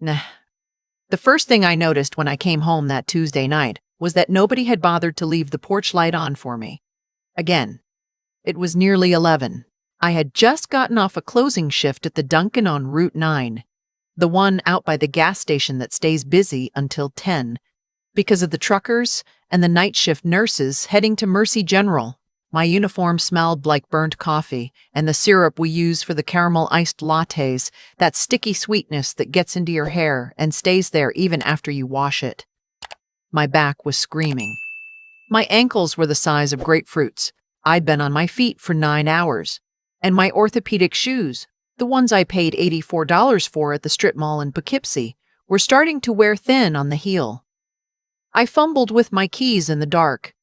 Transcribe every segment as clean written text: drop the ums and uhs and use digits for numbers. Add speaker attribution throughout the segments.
Speaker 1: Nah. The first thing I noticed when I came home that Tuesday night was that nobody had bothered to leave the porch light on for me. Again. It was nearly 11. I had just gotten off a closing shift at the Dunkin on Route 9, the one out by the gas station that stays busy until 10, because of the truckers and the night shift nurses heading to Mercy General. My uniform smelled like burnt coffee, and the syrup we use for the caramel iced lattes, that sticky sweetness that gets into your hair and stays there even after you wash it. My back was screaming. My ankles were the size of grapefruits. I'd been on my feet for 9 hours. And my orthopedic shoes, the ones I paid $84 for at the strip mall in Poughkeepsie, were starting to wear thin on the heel. I fumbled with my keys in the dark.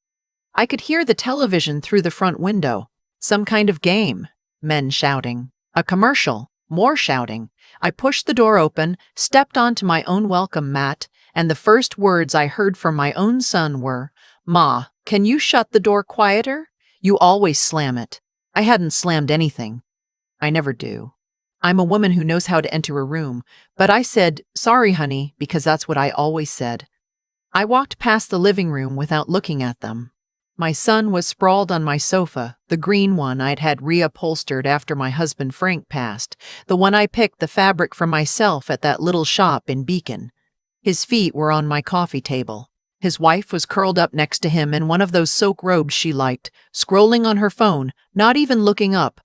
Speaker 1: I could hear the television through the front window. Some kind of game. Men shouting. A commercial. More shouting. I pushed the door open, stepped onto my own welcome mat, and the first words I heard from my own son were, "Ma, can you shut the door quieter? You always slam it." I hadn't slammed anything. I never do. I'm a woman who knows how to enter a room, but I said, "Sorry, honey," because that's what I always said. I walked past the living room without looking at them. My son was sprawled on my sofa, the green one I'd had reupholstered after my husband Frank passed, the one I picked the fabric from myself at that little shop in Beacon. His feet were on my coffee table. His wife was curled up next to him in one of those silk robes she liked, scrolling on her phone, not even looking up.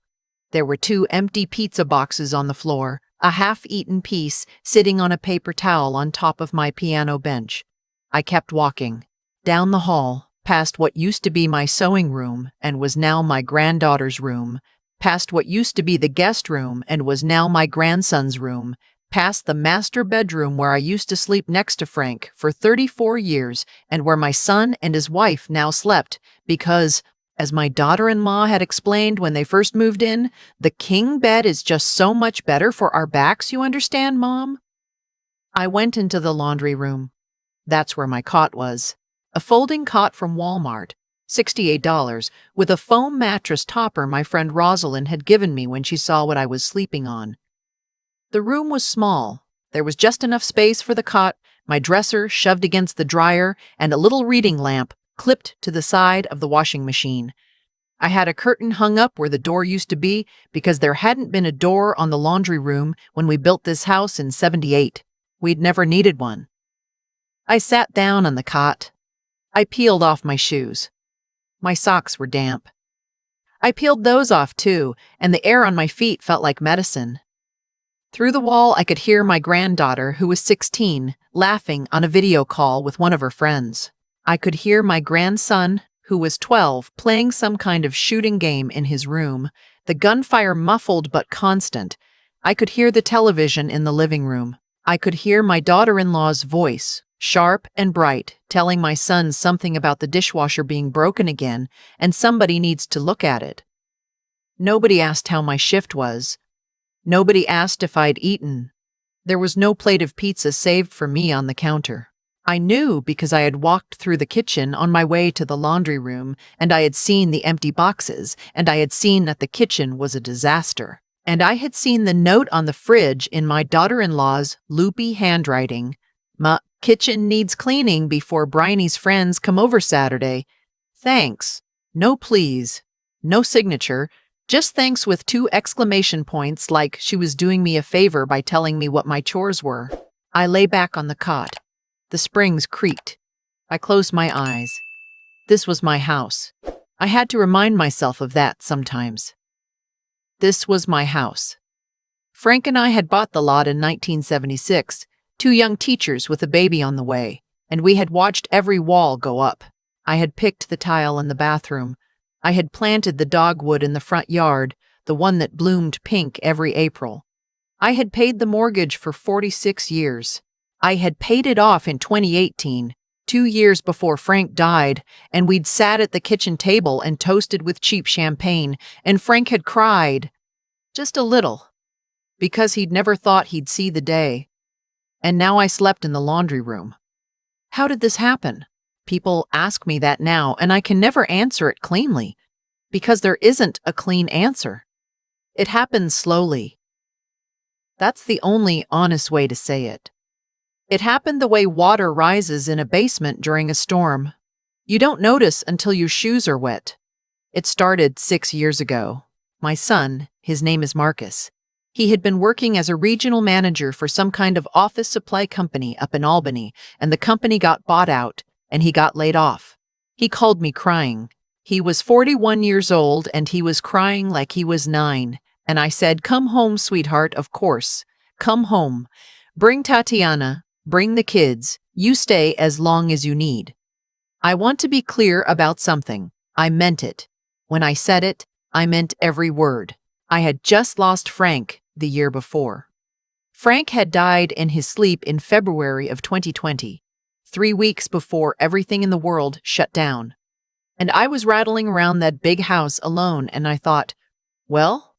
Speaker 1: There were 2 empty pizza boxes on the floor, a half-eaten piece sitting on a paper towel on top of my piano bench. I kept walking, down the hall, past what used to be my sewing room and was now my granddaughter's room, past what used to be the guest room and was now my grandson's room, past the master bedroom where I used to sleep next to Frank for 34 years and where my son and his wife now slept because, as my daughter-in-law had explained when they first moved in, the king bed is just so much better for our backs, you understand, Mom? I went into the laundry room. That's where my cot was. A folding cot from Walmart, $68, with a foam mattress topper my friend Rosalind had given me when she saw what I was sleeping on. The room was small. There was just enough space for the cot, my dresser shoved against the dryer, and a little reading lamp clipped to the side of the washing machine. I had a curtain hung up where the door used to be because there hadn't been a door on the laundry room when we built this house in '78. We'd never needed one. I sat down on the cot. I peeled off my shoes. My socks were damp. I peeled those off too, and the air on my feet felt like medicine. Through the wall, I could hear my granddaughter, who was 16, laughing on a video call with one of her friends. I could hear my grandson, who was 12, playing some kind of shooting game in his room, the gunfire muffled but constant. I could hear the television in the living room. I could hear my daughter-in-law's voice, sharp and bright, telling my son something about the dishwasher being broken again and somebody needs to look at it. Nobody asked how my shift was. Nobody asked if I'd eaten. There was no plate of pizza saved for me on the counter. I knew because I had walked through the kitchen on my way to the laundry room, and I had seen the empty boxes, and I had seen that the kitchen was a disaster. And I had seen the note on the fridge in my daughter-in-law's loopy handwriting. "My kitchen needs cleaning before Bryony's friends come over Saturday. Thanks. No please. No signature. Just thanks with 2 exclamation points like she was doing me a favor by telling me what my chores were." I lay back on the cot. The springs creaked. I closed my eyes. This was my house. I had to remind myself of that sometimes. This was my house. Frank and I had bought the lot in 1976, 2 young teachers with a baby on the way, and we had watched every wall go up. I had picked the tile in the bathroom. I had planted the dogwood in the front yard, the one that bloomed pink every April. I had paid the mortgage for 46 years. I had paid it off in 2018, 2 years before Frank died, and we'd sat at the kitchen table and toasted with cheap champagne, and Frank had cried. Just a little. Because he'd never thought he'd see the day. And now I slept in the laundry room. How did this happen? People ask me that now, and I can never answer it cleanly, because there isn't a clean answer. It happens slowly. That's the only honest way to say it. It happened the way water rises in a basement during a storm. You don't notice until your shoes are wet. It started 6 years ago. My son, his name is Marcus. He had been working as a regional manager for some kind of office supply company up in Albany, and the company got bought out, and he got laid off. He called me crying. He was 41 years old, and he was crying like he was 9. And I said, "Come home, sweetheart, of course. Come home. Bring Tatiana, bring the kids. You stay as long as you need." I want to be clear about something. I meant it. When I said it, I meant every word. I had just lost Frank the year before. Frank had died in his sleep in February of 2020, 3 weeks before everything in the world shut down. And I was rattling around that big house alone, and I thought, well,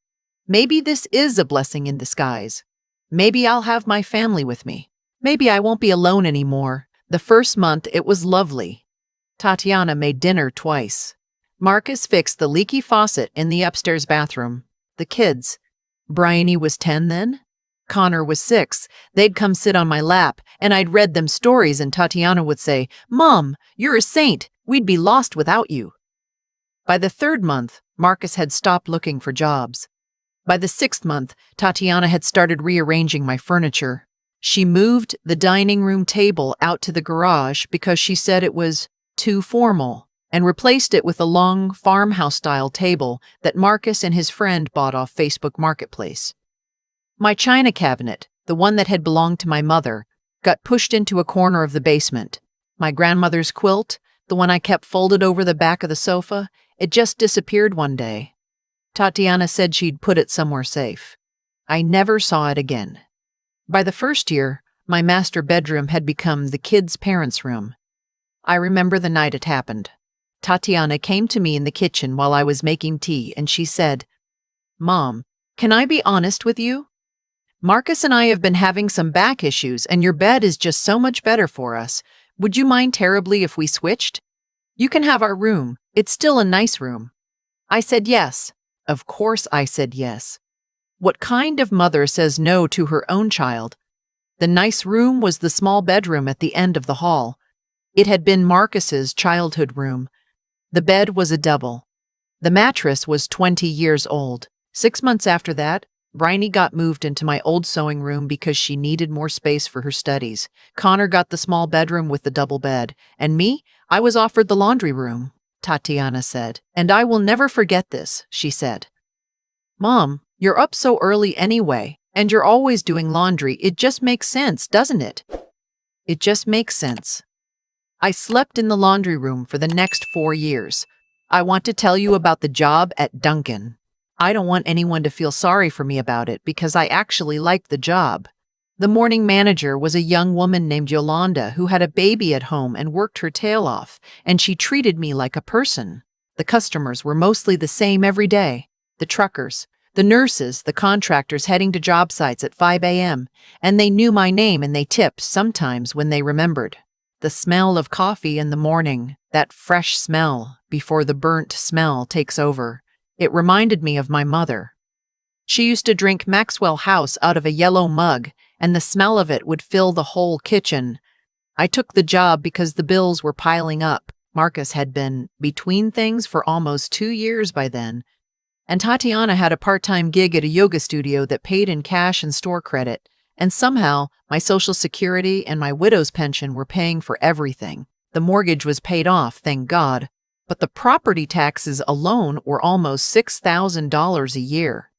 Speaker 1: maybe this is a blessing in disguise. Maybe I'll have my family with me. Maybe I won't be alone anymore. The first month it was lovely. Tatiana made dinner twice. Marcus fixed the leaky faucet in the upstairs bathroom. The kids. Bryony was 10 then? Connor was 6. They'd come sit on my lap, and I'd read them stories, and Tatiana would say, "Mom, you're a saint. We'd be lost without you." By the 3rd month, Marcus had stopped looking for jobs. By the 6th month, Tatiana had started rearranging my furniture. She moved the dining room table out to the garage because she said it was too formal, and replaced it with a long farmhouse-style table that Marcus and his friend bought off Facebook Marketplace. My china cabinet, the one that had belonged to my mother, got pushed into a corner of the basement. My grandmother's quilt, the one I kept folded over the back of the sofa, it just disappeared one day. Tatiana said she'd put it somewhere safe. I never saw it again. By the 1st year, my master bedroom had become the kids' parents' room. I remember the night it happened. Tatiana came to me in the kitchen while I was making tea, and she said, "Mom, can I be honest with you? Marcus and I have been having some back issues, and your bed is just so much better for us. Would you mind terribly if we switched? You can have our room. It's still a nice room." I said yes. Of course I said yes. What kind of mother says no to her own child? The nice room was the small bedroom at the end of the hall. It had been Marcus's childhood room. The bed was a double. The mattress was 20 years old. 6 months after that, Bryony got moved into my old sewing room because she needed more space for her studies. Connor got the small bedroom with the double bed. And me, I was offered the laundry room, Tatiana said. And I will never forget this, she said. "Mom, you're up so early anyway, and you're always doing laundry. It just makes sense, doesn't it?" It just makes sense. I slept in the laundry room for the next 4 years. I want to tell you about the job at Dunkin. I don't want anyone to feel sorry for me about it because I actually liked the job. The morning manager was a young woman named Yolanda who had a baby at home and worked her tail off, and she treated me like a person. The customers were mostly the same every day. The truckers, the nurses, the contractors heading to job sites at 5 a.m., and they knew my name and they tipped sometimes when they remembered. The smell of coffee in the morning, that fresh smell before the burnt smell takes over, it reminded me of my mother. She used to drink Maxwell House out of a yellow mug, and the smell of it would fill the whole kitchen. I took the job because the bills were piling up. Marcus had been between things for almost 2 years by then, and Tatiana had a part-time gig at a yoga studio that paid in cash and store credit, and somehow my Social Security and my widow's pension were paying for everything. The mortgage was paid off, thank God, but the property taxes alone were almost $6,000 a year.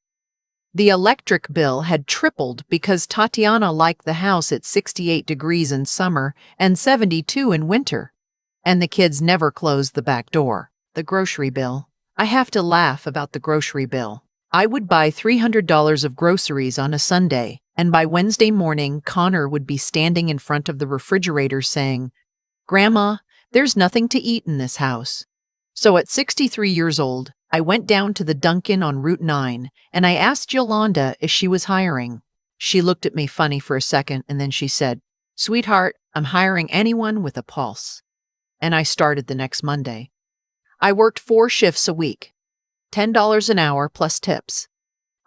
Speaker 1: The electric bill had tripled because Tatiana liked the house at 68 degrees in summer and 72 in winter. And the kids never closed the back door. The grocery bill. I have to laugh about the grocery bill. I would buy $300 of groceries on a Sunday, and by Wednesday morning, Connor would be standing in front of the refrigerator saying, "Grandma, there's nothing to eat in this house." So at 63 years old, I went down to the Dunkin on Route 9, and I asked Yolanda if she was hiring. She looked at me funny for a second, and then she said, "Sweetheart, I'm hiring anyone with a pulse." And I started the next Monday. I worked 4 shifts a week, $10 an hour plus tips.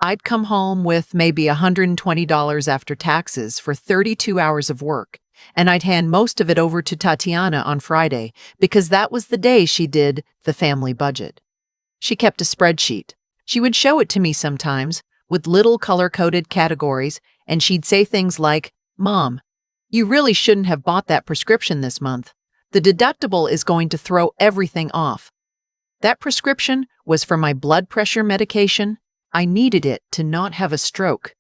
Speaker 1: I'd come home with maybe $120 after taxes for 32 hours of work, and I'd hand most of it over to Tatiana on Friday because that was the day she did the family budget. She kept a spreadsheet. She would show it to me sometimes with little color-coded categories, and she'd say things like, "Mom, you really shouldn't have bought that prescription this month. The deductible is going to throw everything off." That prescription was for my blood pressure medication. I needed it to not have a stroke.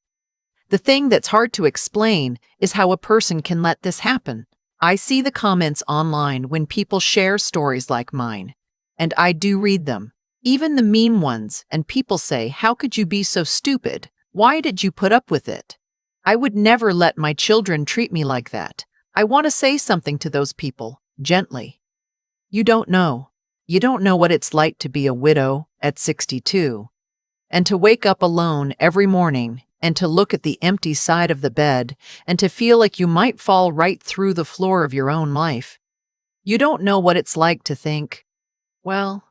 Speaker 1: The thing that's hard to explain is how a person can let this happen. I see the comments online when people share stories like mine, and I do read them. Even the meme ones, and people say, "How could you be so stupid? Why did you put up with it?" I would never let my children treat me like that. I want to say something to those people, gently. You don't know. You don't know what it's like to be a widow at 62, and to wake up alone every morning, and to look at the empty side of the bed, and to feel like you might fall right through the floor of your own life. You don't know what it's like to think, well,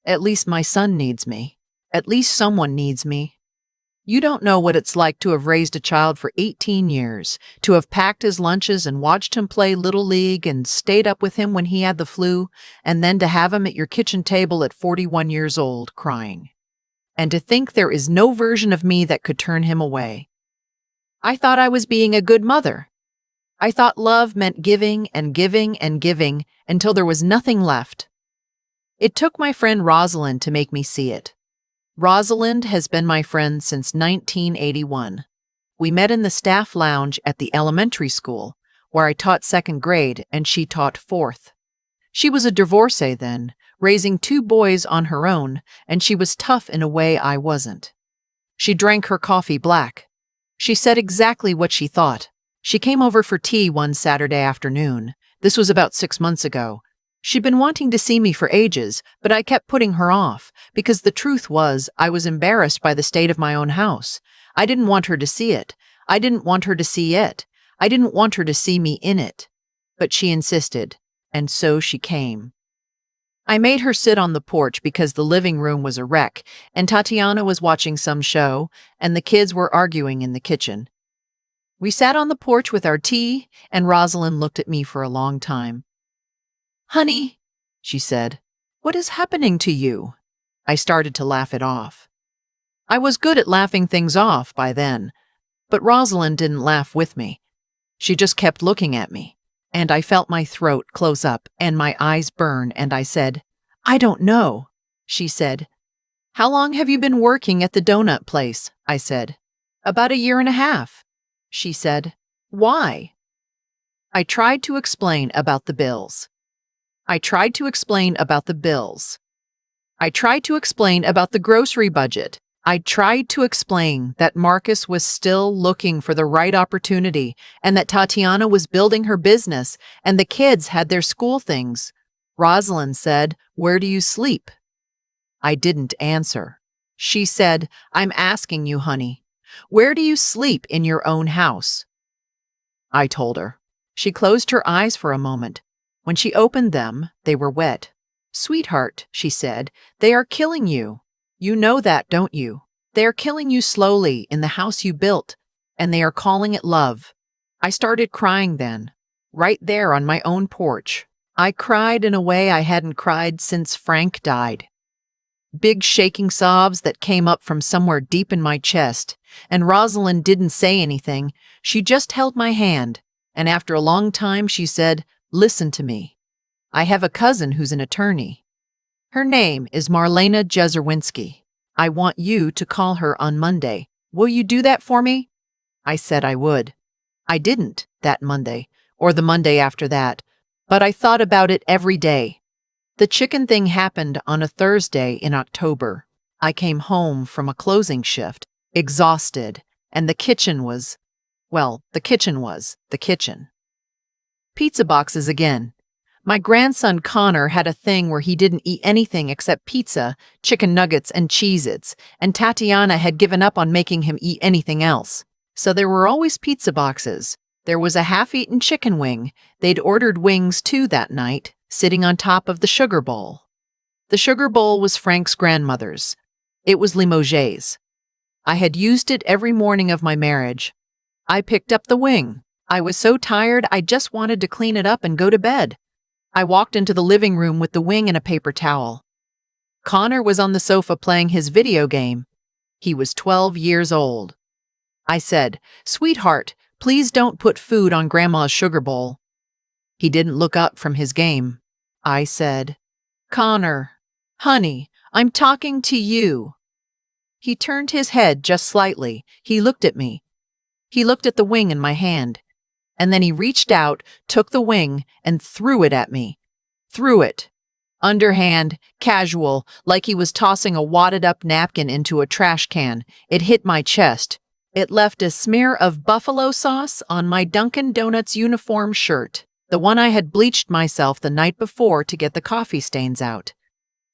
Speaker 1: at least my son needs me. At least someone needs me. You don't know what it's like to have raised a child for 18 years, to have packed his lunches and watched him play Little League and stayed up with him when he had the flu, and then to have him at your kitchen table at 41 years old, crying. And to think there is no version of me that could turn him away. I thought I was being a good mother. I thought love meant giving and giving and giving until there was nothing left. It took my friend Rosalind to make me see it. Rosalind has been my friend since 1981. We met in the staff lounge at the elementary school, where I taught second grade and she taught fourth. She was a divorcee then, raising 2 boys on her own, and she was tough in a way I wasn't. She drank her coffee black. She said exactly what she thought. She came over for tea one Saturday afternoon. This was about 6 months ago. She'd been wanting to see me for ages, but I kept putting her off, because the truth was I was embarrassed by the state of my own house. I didn't want her to see it. I didn't want her to see it. I didn't want her to see me in it. But she insisted, and so she came. I made her sit on the porch because the living room was a wreck, and Tatiana was watching some show, and the kids were arguing in the kitchen. We sat on the porch with our tea, and Rosalind looked at me for a long time. "Honey," she said, "what is happening to you?" I started to laugh it off. I was good at laughing things off by then, but Rosalind didn't laugh with me. She just kept looking at me, and I felt my throat close up and my eyes burn, and I said, "I don't know." She said, "How long have you been working at the donut place?" I said, "About 1.5 years." She said, "Why?" I tried to explain about the bills. I tried to explain about the bills. I tried to explain about the grocery budget. I tried to explain that Marcus was still looking for the right opportunity and that Tatiana was building her business and the kids had their school things. Rosalind said, "Where do you sleep?" I didn't answer. She said, "I'm asking you, honey. Where do you sleep in your own house?" I told her. She closed her eyes for a moment. When she opened them, they were wet. "Sweetheart," she said, "they are killing you. You know that, don't you? They are killing you slowly in the house you built, and they are calling it love." I started crying then, right there on my own porch. I cried in a way I hadn't cried since Frank died. Big shaking sobs that came up from somewhere deep in my chest, and Rosalind didn't say anything. She just held my hand, and after a long time she said, "Listen to me. I have a cousin who's an attorney. Her name is Marlena Jezerwinski. I want you to call her on Monday. Will you do that for me?" I said I would. I didn't that Monday, or the Monday after that, but I thought about it every day. The chicken thing happened on a Thursday in October. I came home from a closing shift, exhausted, and the kitchen was the kitchen. Pizza boxes again. My grandson Connor had a thing where he didn't eat anything except pizza, chicken nuggets, and Cheez-Its, and Tatiana had given up on making him eat anything else. So there were always pizza boxes. There was a half-eaten chicken wing. They'd ordered wings too that night, sitting on top of the sugar bowl. The sugar bowl was Frank's grandmother's. It was Limoges. I had used it every morning of my marriage. I picked up the wing. I was so tired I just wanted to clean it up and go to bed. I walked into the living room with the wing and a paper towel. Connor was on the sofa playing his video game. He was 12 years old. I said, "Sweetheart, please don't put food on Grandma's sugar bowl." He didn't look up from his game. I said, "Connor, honey, I'm talking to you." He turned his head just slightly. He looked at me. He looked at the wing in my hand. And then he reached out, took the wing, and threw it at me. Threw it. Underhand, casual, like he was tossing a wadded-up napkin into a trash can. It hit my chest. It left a smear of buffalo sauce on my Dunkin' Donuts uniform shirt, the one I had bleached myself the night before to get the coffee stains out.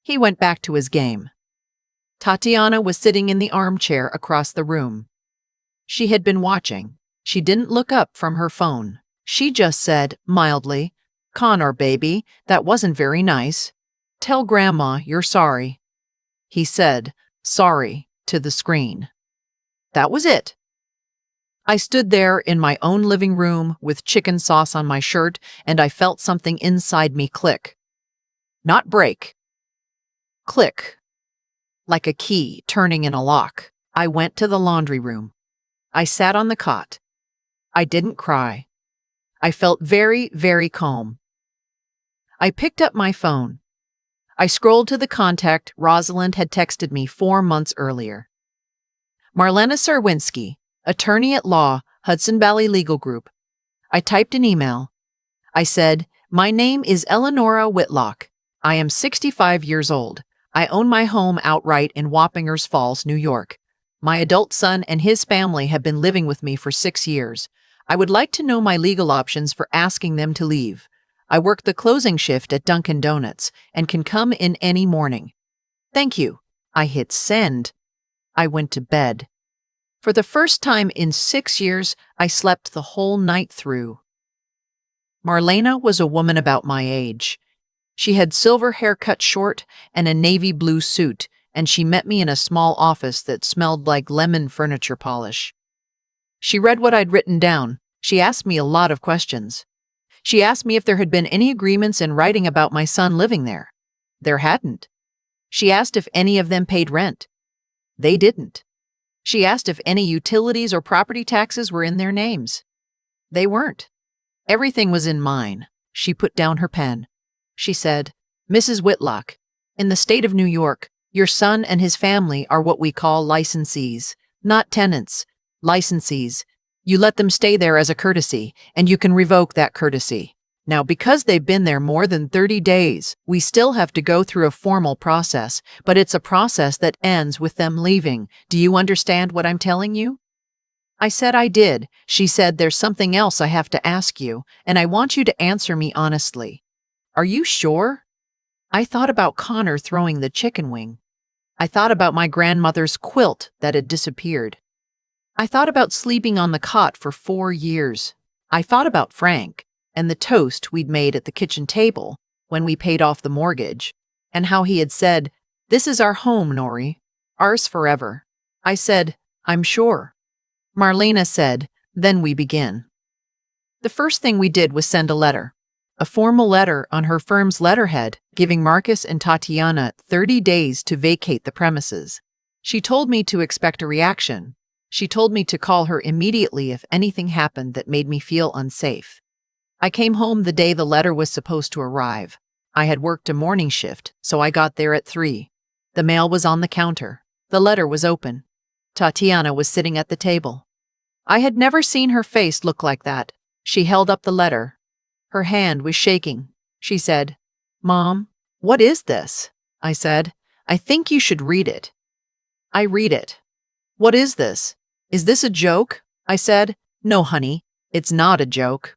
Speaker 1: He went back to his game. Tatiana was sitting in the armchair across the room. She had been watching. She didn't look up from her phone. She just said, mildly, "Connor, baby, that wasn't very nice. Tell Grandma you're sorry." He said, "Sorry," to the screen. That was it. I stood there in my own living room with chicken sauce on my shirt, and I felt something inside me click. Not break. Click. Like a key turning in a lock. I went to the laundry room. I sat on the cot. I didn't cry. I felt very, very calm. I picked up my phone. I scrolled to the contact Rosalind had texted me 4 months earlier. Marlena Serwinski, attorney at law, Hudson Valley Legal Group. I typed an email. I said, "My name is Eleanora Whitlock. I am 65 years old. I own my home outright in Wappingers Falls, New York. My adult son and his family have been living with me for 6 years. I would like to know my legal options for asking them to leave. I work the closing shift at Dunkin' Donuts and can come in any morning. Thank you." I hit send. I went to bed. For the first time in 6 years, I slept the whole night through. Marlena was a woman about my age. She had silver hair cut short and a navy blue suit, and she met me in a small office that smelled like lemon furniture polish. She read what I'd written down. She asked me a lot of questions. She asked me if there had been any agreements in writing about my son living there. There hadn't. She asked if any of them paid rent. They didn't. She asked if any utilities or property taxes were in their names. They weren't. Everything was in mine. She put down her pen. She said, "Mrs. Whitlock, in the state of New York, your son and his family are what we call licensees, not tenants. Licensees. You let them stay there as a courtesy, and you can revoke that courtesy. Now, because they've been there more than 30 days, we still have to go through a formal process, but it's a process that ends with them leaving. Do you understand what I'm telling you?" I said I did. She said, "There's something else I have to ask you, and I want you to answer me honestly. Are you sure?" I thought about Connor throwing the chicken wing. I thought about my grandmother's quilt that had disappeared. I thought about sleeping on the cot for 4 years. I thought about Frank and the toast we'd made at the kitchen table when we paid off the mortgage, and how he had said, "This is our home, Nori, ours forever." I said, "I'm sure." Marlena said, "Then we begin." The first thing we did was send a letter. A formal letter on her firm's letterhead, giving Marcus and Tatiana 30 days to vacate the premises. She told me to expect a reaction. She told me to call her immediately if anything happened that made me feel unsafe. I came home the day the letter was supposed to arrive. I had worked a morning shift, so I got there at 3. The mail was on the counter. The letter was open. Tatiana was sitting at the table. I had never seen her face look like that. She held up the letter. Her hand was shaking. She said, "Mom, what is this?" I said, "I think you should read it." I read it. "What is this? Is this a joke?" I said, "No, honey, it's not a joke."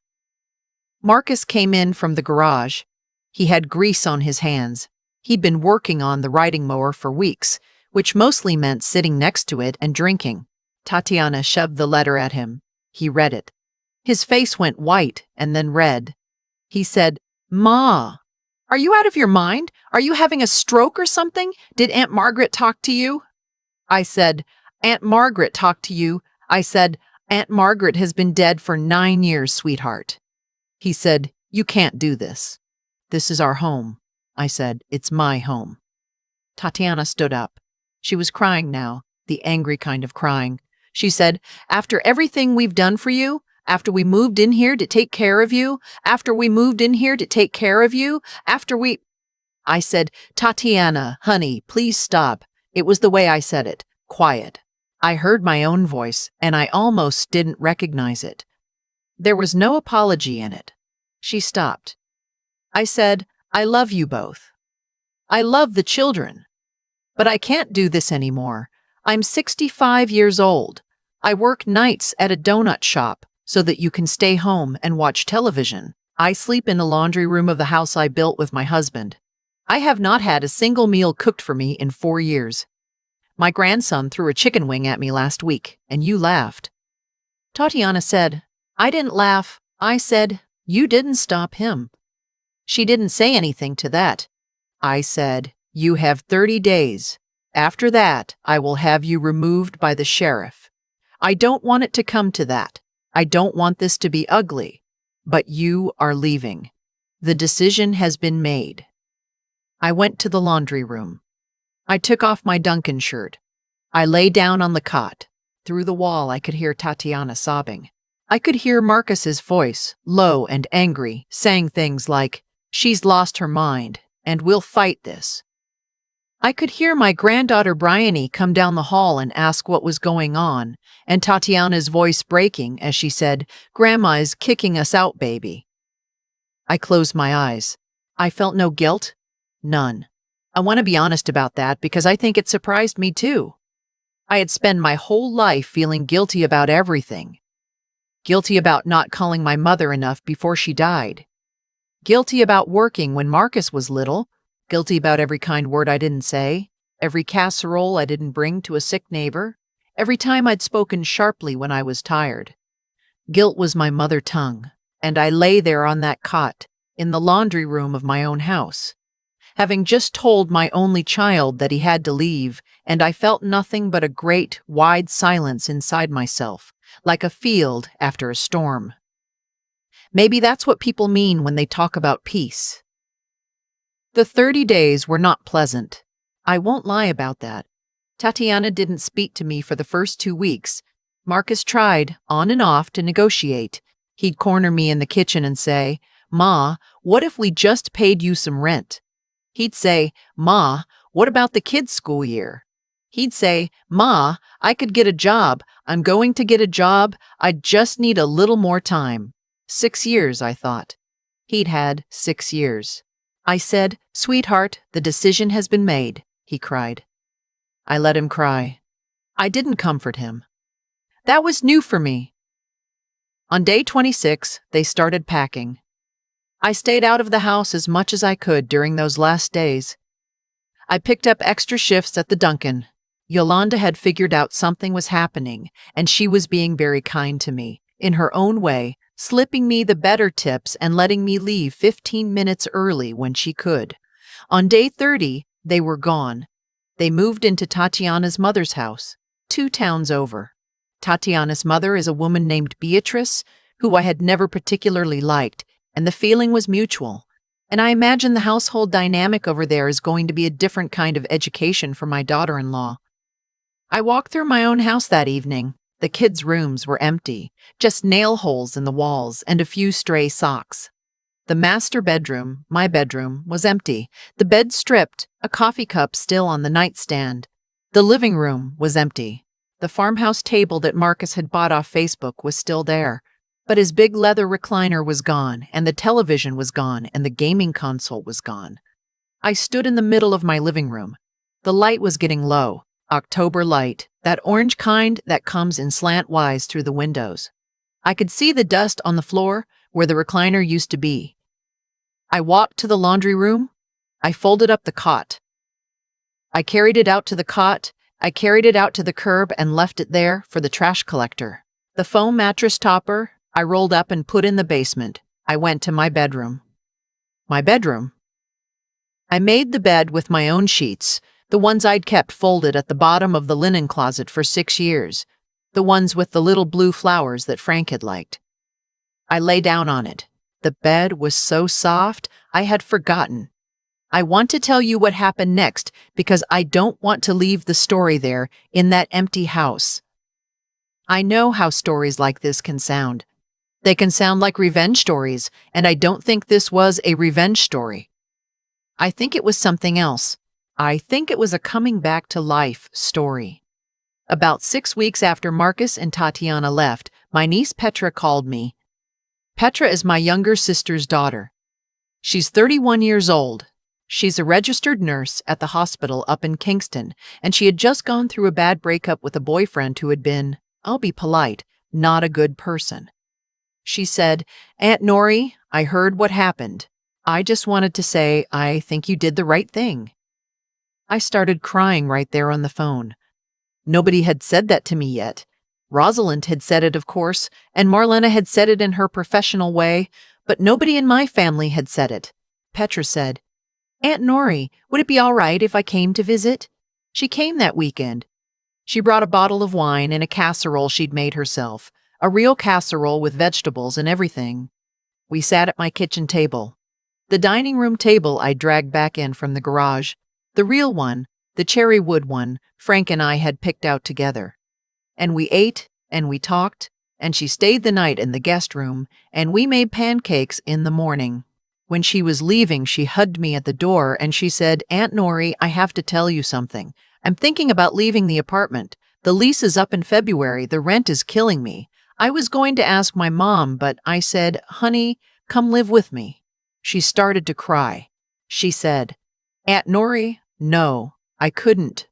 Speaker 1: Marcus came in from the garage. He had grease on his hands. He'd been working on the riding mower for weeks, which mostly meant sitting next to it and drinking. Tatiana shoved the letter at him. He read it. His face went white and then red. He said, "Ma, are you out of your mind? Are you having a stroke or something? Did Aunt Margaret talk to you?" I said, "Aunt Margaret talked to you." I said, Aunt Margaret has been dead for 9 years, sweetheart. He said, you can't do this. This is our home. I said, it's my home. Tatiana stood up. She was crying now, the angry kind of crying. She said, after everything we've done for you, after we moved in here to take care of you, after we moved in here to take care of you, after we... I said, Tatiana, honey, please stop. It was the way I said it. Quiet. I heard my own voice, and I almost didn't recognize it. There was no apology in it. She stopped. I said, I love you both. I love the children. But I can't do this anymore. I'm 65 years old. I work nights at a donut shop so that you can stay home and watch television. I sleep in the laundry room of the house I built with my husband. I have not had a single meal cooked for me in 4 years. My grandson threw a chicken wing at me last week, and you laughed. Tatiana said, I didn't laugh. I said, you didn't stop him. She didn't say anything to that. I said, you have 30 days. After that, I will have you removed by the sheriff. I don't want it to come to that. I don't want this to be ugly. But you are leaving. The decision has been made. I went to the laundry room. I took off my Dunkin shirt. I lay down on the cot. Through the wall, I could hear Tatiana sobbing. I could hear Marcus's voice, low and angry, saying things like, she's lost her mind, and we'll fight this. I could hear my granddaughter Bryony come down the hall and ask what was going on, and Tatiana's voice breaking as she said, Grandma is kicking us out, baby. I closed my eyes. I felt no guilt. None. I want to be honest about that because I think it surprised me too. I had spent my whole life feeling guilty about everything. Guilty about not calling my mother enough before she died. Guilty about working when Marcus was little. Guilty about every kind word I didn't say. Every casserole I didn't bring to a sick neighbor. Every time I'd spoken sharply when I was tired. Guilt was my mother tongue, and I lay there on that cot, in the laundry room of my own house, having just told my only child that he had to leave, and I felt nothing but a great, wide silence inside myself, like a field after a storm. Maybe that's what people mean when they talk about peace. The 30 days were not pleasant. I won't lie about that. Tatiana didn't speak to me for the first 2 weeks. Marcus tried, on and off, to negotiate. He'd corner me in the kitchen and say, Ma, what if we just paid you some rent? He'd say, Ma, what about the kids' school year? He'd say, Ma, I could get a job. I'm going to get a job. I just need a little more time. 6 years, I thought. He'd had 6 years. I said, Sweetheart, the decision has been made, he cried. I let him cry. I didn't comfort him. That was new for me. On day 26, they started packing. I stayed out of the house as much as I could during those last days. I picked up extra shifts at the Dunkin. Yolanda had figured out something was happening, and she was being very kind to me, in her own way, slipping me the better tips and letting me leave 15 minutes early when she could. On day 30, they were gone. They moved into Tatiana's mother's house, 2 towns over. Tatiana's mother is a woman named Beatrice, who I had never particularly liked, and the feeling was mutual. And I imagine the household dynamic over there is going to be a different kind of education for my daughter-in-law. I walked through my own house that evening. The kids' rooms were empty, just nail holes in the walls and a few stray socks. The master bedroom, my bedroom, was empty, the bed stripped, a coffee cup still on the nightstand. The living room was empty. The farmhouse table that Marcus had bought off Facebook was still there, but his big leather recliner was gone, and the television was gone, and the gaming console was gone. I stood in the middle of my living room. The light was getting low, October light, that orange kind that comes in slantwise through the windows. I could see the dust on the floor where the recliner used to be. I walked to the laundry room. I folded up the cot. I carried it out to the cot. I carried it out to the curb and left it there for the trash collector. The foam mattress topper I rolled up and put in the basement. I went to my bedroom. My bedroom? I made the bed with my own sheets, the ones I'd kept folded at the bottom of the linen closet for 6 years. the ones with the little blue flowers that Frank had liked. I lay down on it. The bed was so soft, I had forgotten. I want to tell you what happened next because I don't want to leave the story there in that empty house. I know how stories like this can sound. They can sound like revenge stories, and I don't think this was a revenge story. I think it was something else. I think it was a coming back to life story. About 6 weeks after Marcus and Tatiana left, my niece Petra called me. Petra is my younger sister's daughter. She's 31 years old. She's a registered nurse at the hospital up in Kingston, and she had just gone through a bad breakup with a boyfriend who had been, I'll be polite, not a good person. She said, "Aunt Nori, I heard what happened. I just wanted to say I think you did the right thing." I started crying right there on the phone. Nobody had said that to me yet. Rosalind had said it, of course, and Marlena had said it in her professional way, but nobody in my family had said it. Petra said, "Aunt Nori, would it be all right if I came to visit?" She came that weekend. She brought a bottle of wine and a casserole she'd made herself, a real casserole with vegetables and everything. We sat at my kitchen table. The dining room table I dragged back in from the garage. The real one, the cherry wood one, Frank and I had picked out together. And we ate, and we talked, and she stayed the night in the guest room, and we made pancakes in the morning. When she was leaving, she hugged me at the door and she said, "Aunt Nori, I have to tell you something. I'm thinking about leaving the apartment. The lease is up in February. The rent is killing me. I was going to ask my mom, but I said, 'Honey, come live with me.'" She started to cry. She said, "Aunt Nori, no, I couldn't."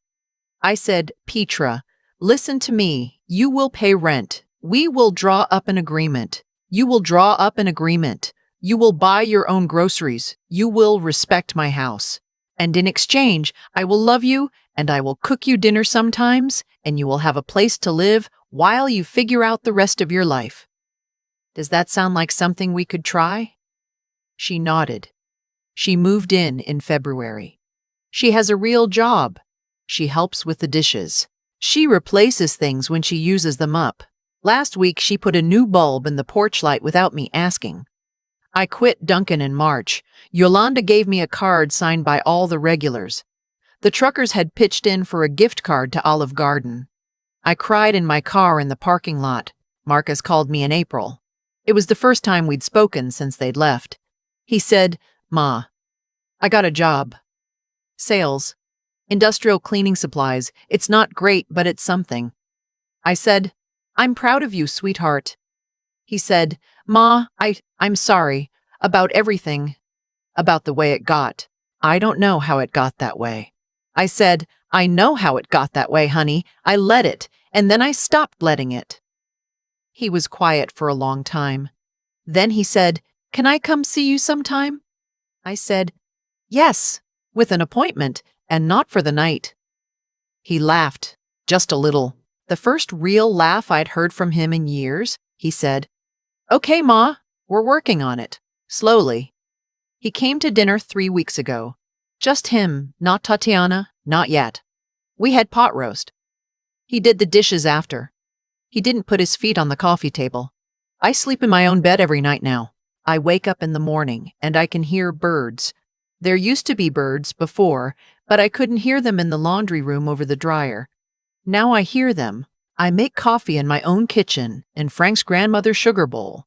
Speaker 1: I said, "Petra, listen to me. You will pay rent. We will draw up an agreement. You will draw up an agreement. You will buy your own groceries. You will respect my house. And in exchange, I will love you, and I will cook you dinner sometimes, and you will have a place to live while you figure out the rest of your life." Does that sound like something we could try? She nodded. She moved in February. She has a real job. She helps with the dishes. She replaces things when she uses them up. Last week, she put a new bulb in the porch light without me asking. I quit Dunkin in March. Yolanda gave me a card signed by all the regulars. The truckers had pitched in for a gift card to Olive Garden. I cried in my car in the parking lot. Marcus called me in April. It was the first time we'd spoken since they'd left. He said, "Ma, I got a job. Sales. Industrial cleaning supplies. It's not great, but it's something." I said, "I'm proud of you, sweetheart." He said, "Ma, I'm sorry about everything, about the way it got. I don't know how it got that way." I said, "I know how it got that way, honey. I let it, and then I stopped letting it." He was quiet for a long time. Then he said, "Can I come see you sometime?" I said, "Yes, with an appointment, and not for the night." He laughed, just a little. The first real laugh I'd heard from him in years. He said, "Okay, Ma, we're working on it. Slowly." He came to dinner 3 weeks ago. Just him, not Tatiana, not yet. We had pot roast. He did the dishes after. He didn't put his feet on the coffee table. I sleep in my own bed every night now. I wake up in the morning and I can hear birds. There used to be birds before, but I couldn't hear them in the laundry room over the dryer. Now I hear them. I make coffee in my own kitchen, in Frank's grandmother's sugar bowl.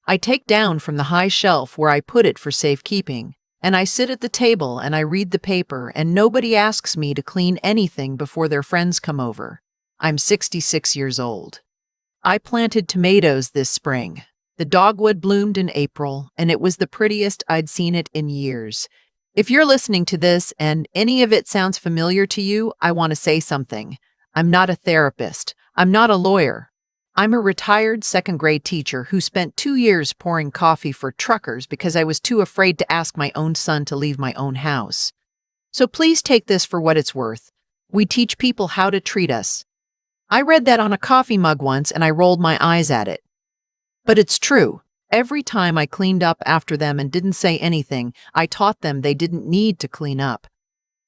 Speaker 1: I take down from the high shelf where I put it for safekeeping, and I sit at the table and I read the paper, and nobody asks me to clean anything before their friends come over. I'm 66 years old. I planted tomatoes this spring. The dogwood bloomed in April, and it was the prettiest I'd seen it in years. If you're listening to this and any of it sounds familiar to you, I want to say something. I'm not a therapist. I'm not a lawyer. I'm a retired second-grade teacher who spent 2 years pouring coffee for truckers because I was too afraid to ask my own son to leave my own house. So please take this for what it's worth. We teach people how to treat us. I read that on a coffee mug once and I rolled my eyes at it. But it's true. Every time I cleaned up after them and didn't say anything, I taught them they didn't need to clean up.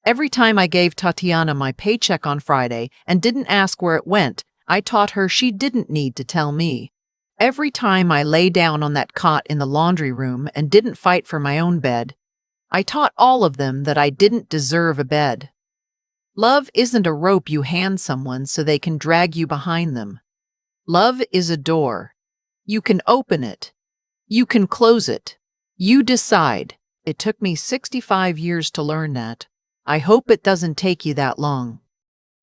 Speaker 1: Every time I gave Tatiana my paycheck on Friday and didn't ask where it went, I taught her she didn't need to tell me. Every time I lay down on that cot in the laundry room and didn't fight for my own bed, I taught all of them that I didn't deserve a bed. Love isn't a rope you hand someone so they can drag you behind them. Love is a door. You can open it. You can close it. You decide. It took me 65 years to learn that. I hope it doesn't take you that long.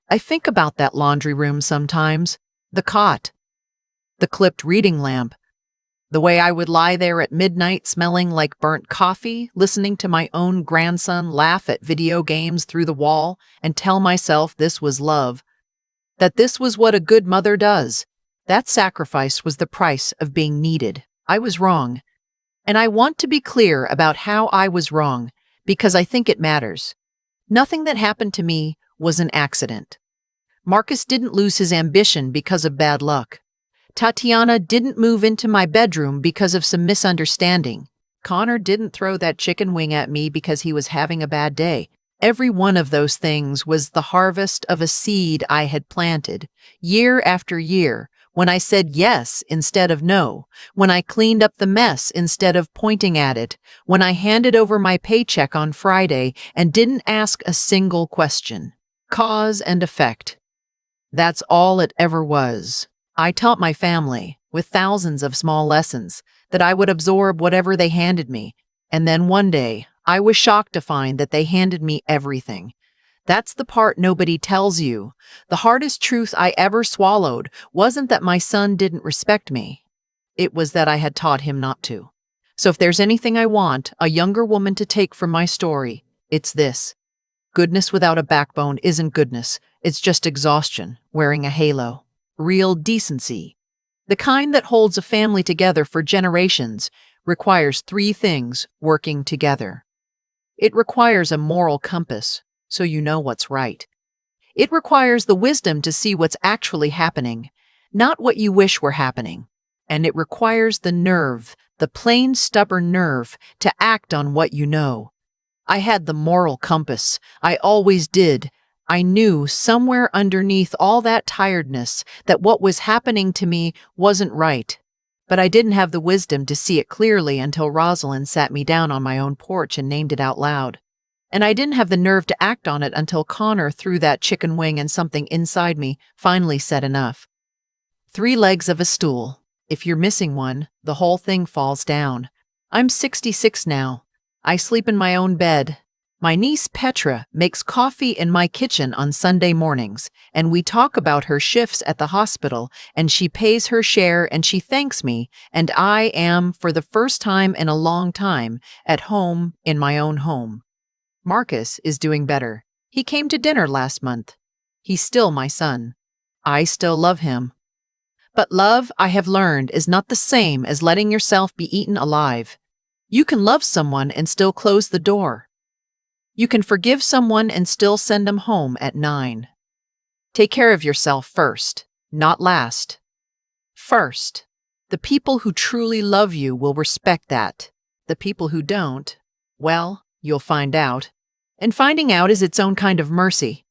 Speaker 1: I think about that laundry room sometimes, the cot, the clipped reading lamp, the way I would lie there at midnight smelling like burnt coffee, listening to my own grandson laugh at video games through the wall and tell myself this was love, that this was what a good mother does. That sacrifice was the price of being needed. I was wrong. And I want to be clear about how I was wrong, because I think it matters. Nothing that happened to me was an accident. Marcus didn't lose his ambition because of bad luck. Tatiana didn't move into my bedroom because of some misunderstanding. Connor didn't throw that chicken wing at me because he was having a bad day. Every one of those things was the harvest of a seed I had planted, year after year, when I said yes instead of no, when I cleaned up the mess instead of pointing at it, when I handed over my paycheck on Friday and didn't ask a single question. Cause and effect. That's all it ever was. I taught my family, with thousands of small lessons, that I would absorb whatever they handed me, and then one day, I was shocked to find that they handed me everything. That's the part nobody tells you. The hardest truth I ever swallowed wasn't that my son didn't respect me. It was that I had taught him not to. So if there's anything I want a younger woman to take from my story, it's this. Goodness without a backbone isn't goodness. It's just exhaustion, wearing a halo. Real decency, the kind that holds a family together for generations, requires three things working together. It requires a moral compass, so you know what's right. It requires the wisdom to see what's actually happening, not what you wish were happening. And it requires the nerve, the plain stubborn nerve, to act on what you know. I had the moral compass. I always did. I knew somewhere underneath all that tiredness that what was happening to me wasn't right. But I didn't have the wisdom to see it clearly until Rosalind sat me down on my own porch and named it out loud. And I didn't have the nerve to act on it until Connor threw that chicken wing and something inside me finally said enough. 3 legs of a stool. If you're missing one, the whole thing falls down. I'm 66 now. I sleep in my own bed. My niece Petra makes coffee in my kitchen on Sunday mornings, and we talk about her shifts at the hospital, and she pays her share and she thanks me, and I am, for the first time in a long time, at home in my own home. Marcus is doing better. He came to dinner last month. He's still my son. I still love him. But love, I have learned, is not the same as letting yourself be eaten alive. You can love someone and still close the door. You can forgive someone and still send them home at 9. Take care of yourself first, not last. First. The people who truly love you will respect that. The people who don't, well, you'll find out. And finding out is its own kind of mercy.